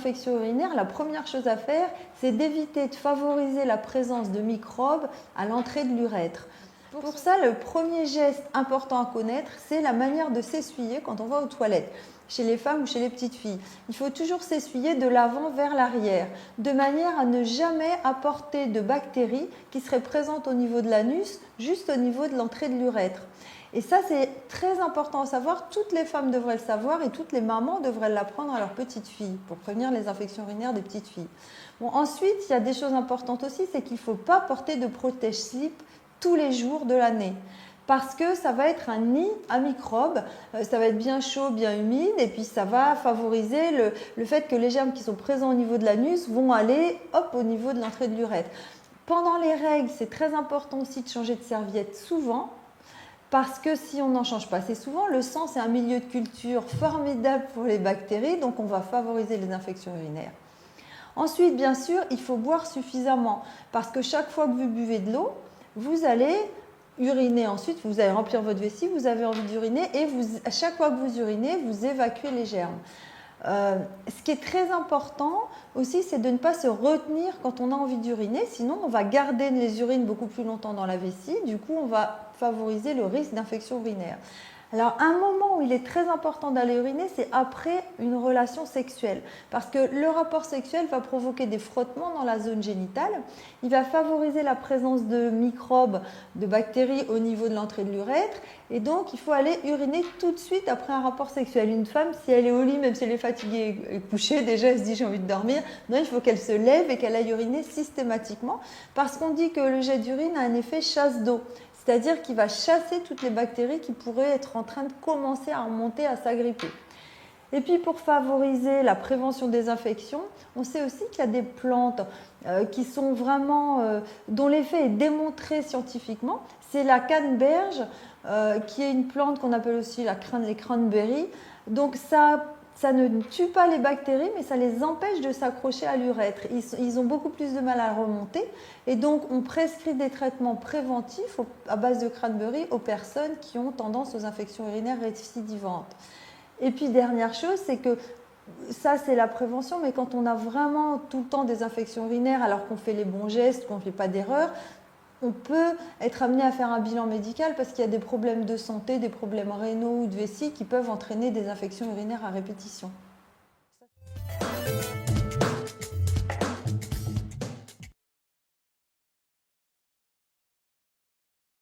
infections urinaires, la première chose à faire, c'est d'éviter de favoriser la présence de microbes à l'entrée de l'urètre. Pour ça, le premier geste important à connaître, c'est la manière de s'essuyer quand on va aux toilettes, chez les femmes ou chez les petites filles. Il faut toujours s'essuyer de l'avant vers l'arrière, de manière à ne jamais apporter de bactéries qui seraient présentes au niveau de l'anus, juste au niveau de l'entrée de l'urètre. Et ça, c'est très important à savoir. Toutes les femmes devraient le savoir et toutes les mamans devraient l'apprendre à leurs petites filles pour prévenir les infections urinaires des petites filles. Bon, ensuite, il y a des choses importantes aussi, c'est qu'il ne faut pas porter de protège-slip tous les jours de l'année. Parce que ça va être un nid à microbes, ça va être bien chaud, bien humide, et puis ça va favoriser le fait que les germes qui sont présents au niveau de l'anus vont aller au niveau de l'entrée de l'urètre. Pendant les règles, c'est très important aussi de changer de serviette souvent, parce que si on n'en change pas assez souvent, le sang c'est un milieu de culture formidable pour les bactéries, donc on va favoriser les infections urinaires. Ensuite, bien sûr, il faut boire suffisamment, parce que chaque fois que vous buvez de l'eau, vous allez uriner ensuite, vous allez remplir votre vessie, vous avez envie d'uriner et à chaque fois que vous urinez, vous évacuez les germes. Ce qui est très important aussi, c'est de ne pas se retenir quand on a envie d'uriner, sinon on va garder les urines beaucoup plus longtemps dans la vessie, du coup on va favoriser le risque d'infection urinaire. Alors, un moment où il est très important d'aller uriner, c'est après une relation sexuelle. Parce que le rapport sexuel va provoquer des frottements dans la zone génitale. Il va favoriser la présence de microbes, de bactéries au niveau de l'entrée de l'urètre. Et donc, il faut aller uriner tout de suite après un rapport sexuel. Une femme, si elle est au lit, même si elle est fatiguée et couchée, déjà elle se dit j'ai envie de dormir. Non, il faut qu'elle se lève et qu'elle aille uriner systématiquement. Parce qu'on dit que le jet d'urine a un effet chasse d'eau. C'est-à-dire qu'il va chasser toutes les bactéries qui pourraient être en train de commencer à remonter, à s'agripper. Et puis pour favoriser la prévention des infections, on sait aussi qu'il y a des plantes qui sont vraiment, dont l'effet est démontré scientifiquement. C'est la canneberge, qui est une plante qu'on appelle aussi les cranberries. Donc ça ne tue pas les bactéries, mais ça les empêche de s'accrocher à l'urètre. Ils ont beaucoup plus de mal à remonter. Et donc, on prescrit des traitements préventifs à base de cranberry aux personnes qui ont tendance aux infections urinaires récidivantes. Et puis, dernière chose, c'est que ça, c'est la prévention, mais quand on a vraiment tout le temps des infections urinaires, alors qu'on fait les bons gestes, qu'on ne fait pas d'erreur, on peut être amené à faire un bilan médical parce qu'il y a des problèmes de santé, des problèmes rénaux ou de vessie qui peuvent entraîner des infections urinaires à répétition.